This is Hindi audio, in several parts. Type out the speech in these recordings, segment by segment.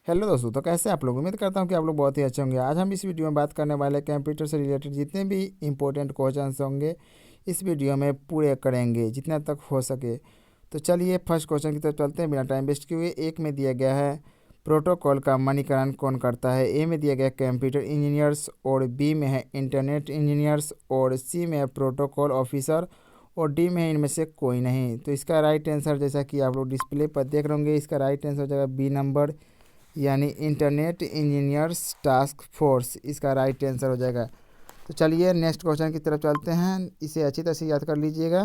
हेलो दोस्तों, तो कैसे आप लोग? उम्मीद करता हूँ कि आप लोग बहुत ही अच्छे होंगे। आज हम इस वीडियो में बात करने वाले कंप्यूटर से रिलेटेड जितने भी इंपॉर्टेंट क्वेश्चंस होंगे इस वीडियो में पूरे करेंगे जितना तक हो सके। तो चलिए फर्स्ट क्वेश्चन की तरफ चलते हैं बिना टाइम वेस्ट किए हुए। एक में दिया गया है प्रोटोकॉल का मणिकरण कौन करता है। ए में दिया गया कंप्यूटर इंजीनियर्स, और बी में है इंटरनेट इंजीनियर्स, और सी में है प्रोटोकॉल ऑफिसर, और डी में है इनमें से कोई नहीं। तो इसका राइट आंसर जैसा कि आप लोग डिस्प्ले पर देख रहे होंगे, इसका राइट आंसर हो जाएगा बी नंबर, यानी इंटरनेट इंजीनियर्स टास्क फोर्स इसका राइट आंसर हो जाएगा। तो चलिए नेक्स्ट क्वेश्चन की तरफ चलते हैं, इसे अच्छी तरह से याद कर लीजिएगा।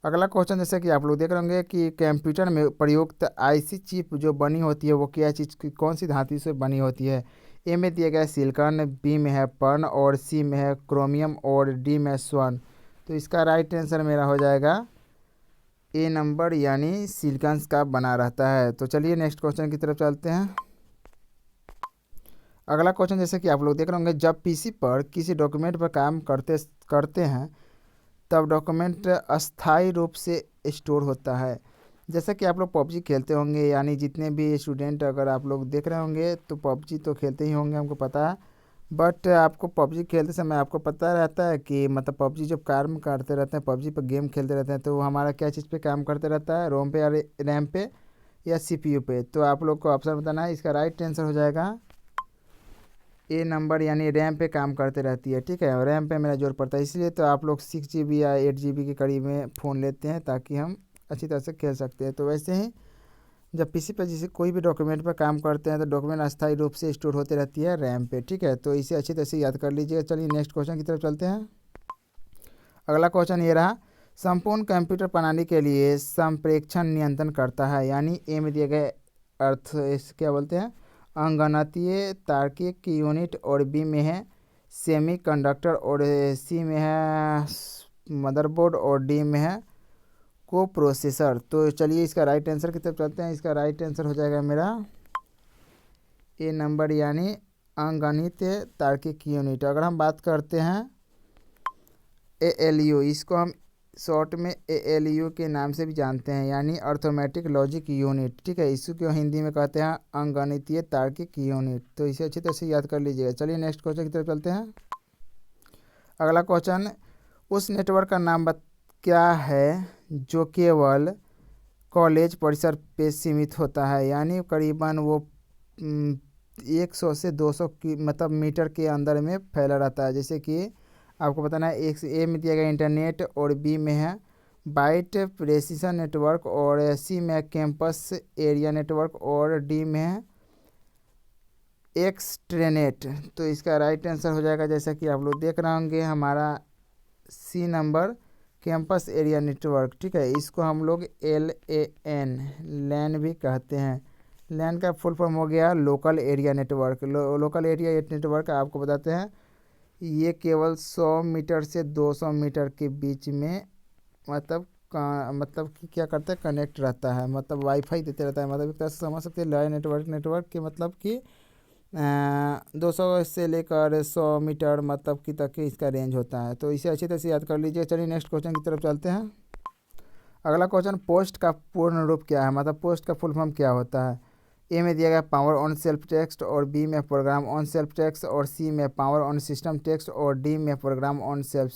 अगला क्वेश्चन जैसे कि आप लोग देख रहे होंगे कि कंप्यूटर में प्रयुक्त आईसी चिप जो बनी होती है वो क्या चीज़ की कौन सी धातु से बनी होती है। ए में दिया गया है सिलिकॉन, बी में है पर्न, और सी में है क्रोमियम, और डी में स्वर्ण। तो इसका राइट आंसर मेरा हो जाएगा ए नंबर, यानी सिलिकॉन का बना रहता है। तो चलिए नेक्स्ट क्वेश्चन की तरफ चलते हैं। अगला क्वेश्चन जैसे कि आप लोग देख रहे होंगे, जब पीसी पर किसी डॉक्यूमेंट पर काम करते करते हैं तब डॉक्यूमेंट अस्थायी रूप से स्टोर होता है। जैसे कि आप लोग पबजी खेलते होंगे, यानी जितने भी स्टूडेंट अगर आप लोग देख रहे होंगे तो पबजी तो खेलते ही होंगे, हमको पता है। बट आपको पबजी खेलते समय आपको पता रहता है कि मतलब पबजी जब काम करते रहते हैं, पबजी पर गेम खेलते रहते हैं, तो वो हमारा क्या चीज़ पे काम करते रहता है, रोम पे या रैम पे या सीपीयू पे। तो आप लोग को ऑप्शन बताना है, इसका राइट आंसर हो जाएगा ए नंबर, यानी रैम पे काम करते रहती है। ठीक है, रैम पे मेरा जोर पड़ता है, इसलिए तो आप लोग 6 GB या 8 GB के करीब में फ़ोन लेते हैं ताकि हम अच्छी तरह से खेल सकते हैं। तो वैसे ही जब पीसी पे जैसे कोई भी डॉक्यूमेंट पर काम करते हैं तो डॉक्यूमेंट अस्थायी रूप से स्टोर होती रहती है रैम पे। ठीक है, तो इसे अच्छी तरह से याद कर लीजिएगा। चलिए नेक्स्ट क्वेश्चन की तरफ चलते हैं। अगला क्वेश्चन ये रहा, संपूर्ण कंप्यूटर प्रणाली के लिए संप्रेक्षण नियंत्रण करता है। यानी ए में दिए गए अर्थ इस क्या बोलते हैं, अंगनातीय तार्किक की यूनिट, और बी में है सेमीकंडक्टर, और सी में है मदरबोर्ड, और डी में है को प्रोसेसर। तो चलिए इसका राइट आंसर की तरफ चलते हैं। इसका राइट आंसर हो जाएगा मेरा ए नंबर, यानी अंगणितीय तार्किक यूनिट। अगर हम बात करते हैं ALU, इसको हम शॉर्ट में ALU के नाम से भी जानते हैं, यानी अर्थमेटिक लॉजिक यूनिट। ठीक है, इसको हिंदी में कहते हैं अंगणितीय तार्किक यूनिट। तो इसे अच्छी तरह से याद कर लीजिएगा। चलिए नेक्स्ट क्वेश्चन की तरफ चलते हैं। अगला क्वेश्चन, उस नेटवर्क का नाम क्या है जो केवल कॉलेज परिसर पे सीमित होता है। यानी करीबन वो 100 से 200 की मतलब मीटर के अंदर में फैला रहता है। जैसे कि आपको बताना है, एक ए में दिया गया इंटरनेट, और बी में है बाइट प्रेसिशन नेटवर्क, और सी में है कैंपस एरिया नेटवर्क, और डी में है एक्सट्रेनेट। तो इसका राइट आंसर हो जाएगा जैसा कि आप लोग देख रहे होंगे हमारा C number, campus area network. ठीक है, इसको हम लोग LAN लैन भी कहते हैं। लैन का फुल फॉर्म हो गया local area network. Local area network आपको बताते हैं, ये केवल 100 मीटर से 200 मीटर के बीच में मतलब कि क्या करता है, कनेक्ट रहता है, मतलब वाईफाई देते रहता है। मतलब एक तरह से समझ सकते हैं लैन नेटवर्क के मतलब कि 200 से लेकर 100 मीटर मतलब कि तक के इसका रेंज होता है। तो इसे अच्छी तरह से याद कर लीजिए। चलिए नेक्स्ट क्वेश्चन की तरफ चलते हैं। अगला क्वेश्चन, पोस्ट का पूर्ण रूप क्या है, मतलब पोस्ट का फुल फॉर्म क्या होता है। ए में दिया गया पावर ऑन सेल्फ टेक्स्ट, और बी में प्रोग्राम ऑन सेल्फ टेक्स्ट, और सी में पावर ऑन सिस्टम टेक्स्ट, और डी में program on self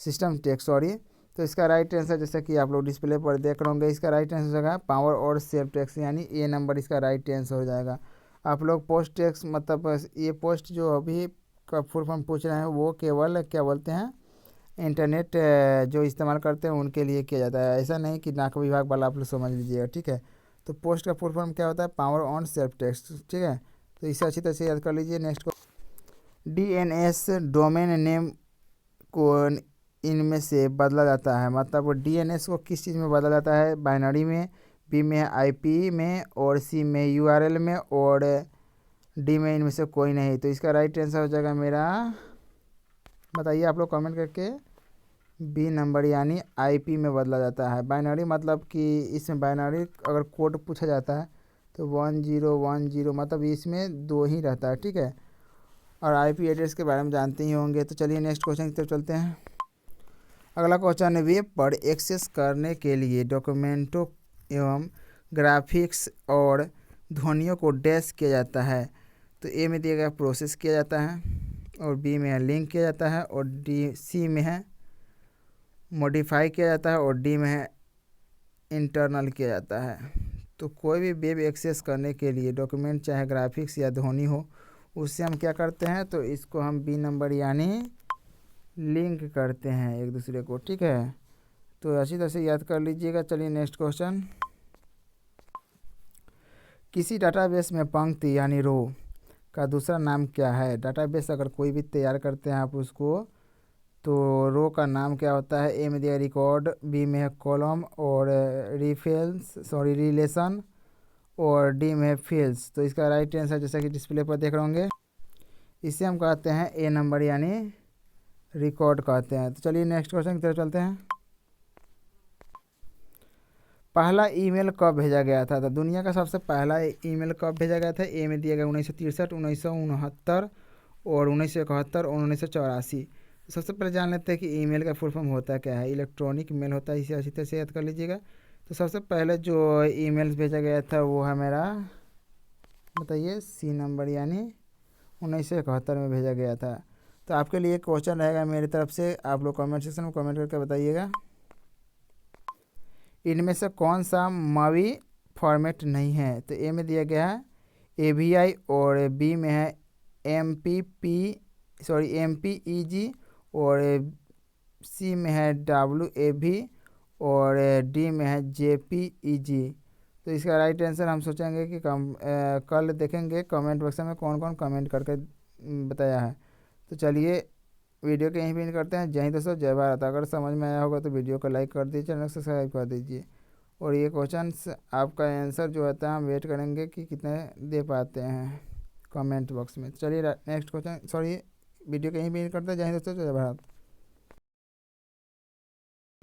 system text sorry. तो इसका राइट आंसर जैसा कि आप लोग डिस्प्ले पर देख रहे होंगे, इसका राइट आंसर होगा पावर और सेल्फ टेक्स्ट, यानी ए नंबर इसका राइट आंसर हो जाएगा। आप लोग पोस्ट टेक्स्ट मतलब ये पोस्ट जो अभी का फुल फॉर्म पूछ रहे हैं वो केवल क्या बोलते हैं, इंटरनेट जो इस्तेमाल करते हैं उनके लिए किया जाता है। ऐसा नहीं कि नाक विभाग वाला आप लोग समझ लीजिएगा। ठीक है, तो पोस्ट का फुल फॉर्म क्या होता है, पावर ऑन सेल्फ टेक्स्ट। ठीक है, तो इसे अच्छी तरह से याद कर लीजिए। नेक्स्ट को DNS डोमेन नेम को इनमें से बदला जाता है, मतलब DNS को किस चीज़ में बदला जाता है, बाइनरी में, बी में IP में, और सी में URL में, और डी में इनमें से कोई नहीं। तो इसका राइट आंसर हो जाएगा मेरा, बताइए आप लोग कमेंट करके, बी नंबर, यानी IP में बदला जाता है। बाइनरी मतलब कि इसमें बाइनरी अगर कोड पूछा जाता है तो 1010 मतलब इसमें दो ही रहता है। ठीक है, और IP एड्रेस के बारे में जानते ही होंगे। तो चलिए नेक्स्ट क्वेश्चन की तरफ चलते हैं। अगला क्वेश्चन है, वेब पर एक्सेस करने के लिए डॉक्यूमेंटों एवं ग्राफिक्स और ध्वनियों को डैश किया जाता है। तो ए में दिया गया प्रोसेस किया जाता है, और बी में है लिंक किया जाता है, और सी में है मॉडिफाई किया जाता है, और डी में है इंटरनल किया जाता है। तो कोई भी वेब एक्सेस करने के लिए डॉक्यूमेंट चाहे ग्राफिक्स या ध्वनि हो, उससे हम क्या करते हैं, तो इसको हम बी नंबर यानी लिंक करते हैं एक दूसरे को। ठीक है, तो अच्छी तरह से याद कर लीजिएगा। चलिए नेक्स्ट क्वेश्चन। किसी डाटाबेस में पंक्ति यानी रो का दूसरा नाम क्या है? डाटाबेस अगर कोई भी तैयार करते हैं आप उसको, तो रो का नाम क्या होता है? ए में दिया रिकॉर्ड, बी में है कॉलम, और रिलेशन, और डी में है फील्ड्स। तो इसका राइट आंसर जैसा कि डिस्प्ले पर देख रहे होंगे, इसे हम कहते हैं ए नंबर यानी रिकॉर्ड कहते हैं। तो चलिए नेक्स्ट क्वेश्चन की तरफ चलते हैं। पहला ईमेल कब भेजा गया था? तो दुनिया का सबसे पहला ईमेल कब भेजा गया था? ए में दिया गया 1963, 1969, और 1971, और 1984। सबसे पहले जान लेते हैं कि ईमेल का फुल फॉर्म होता क्या है। इलेक्ट्रॉनिक मेल होता है, इसे अच्छी तरह से याद कर लीजिएगा। तो सबसे पहले जो ईमेल भेजा गया था वो है मेरा, बताइए, सी नंबर यानी 1971 में भेजा गया था। तो आपके लिए क्वेश्चन रहेगा मेरी तरफ से, आप लोग कमेंट सेक्शन में कमेंट करके बताइएगा, इनमें से कौन सा मावी फॉर्मेट नहीं है? तो ए में दिया गया है AVI, और बी में है MPEG, और सी में है WAV, और डी में है JPEG। तो इसका राइट आंसर हम सोचेंगे कि कल देखेंगे कमेंट बॉक्स में कौन कौन कमेंट करके बताया है। तो चलिए वीडियो के यहीं पे करते हैं। जय हिंद दोस्तों, जय भारत। अगर समझ में आया होगा तो वीडियो को लाइक कर दीजिए, चैनल को सब्सक्राइब कर दीजिए, और ये क्वेश्चन आपका आंसर जो होता है हम वेट करेंगे कि कितने दे पाते हैं कमेंट बॉक्स में। चलिए नेक्स्ट क्वेश्चन, वीडियो के यहीं पे करते हैं। जय हिंद दोस्तों, जय भारत।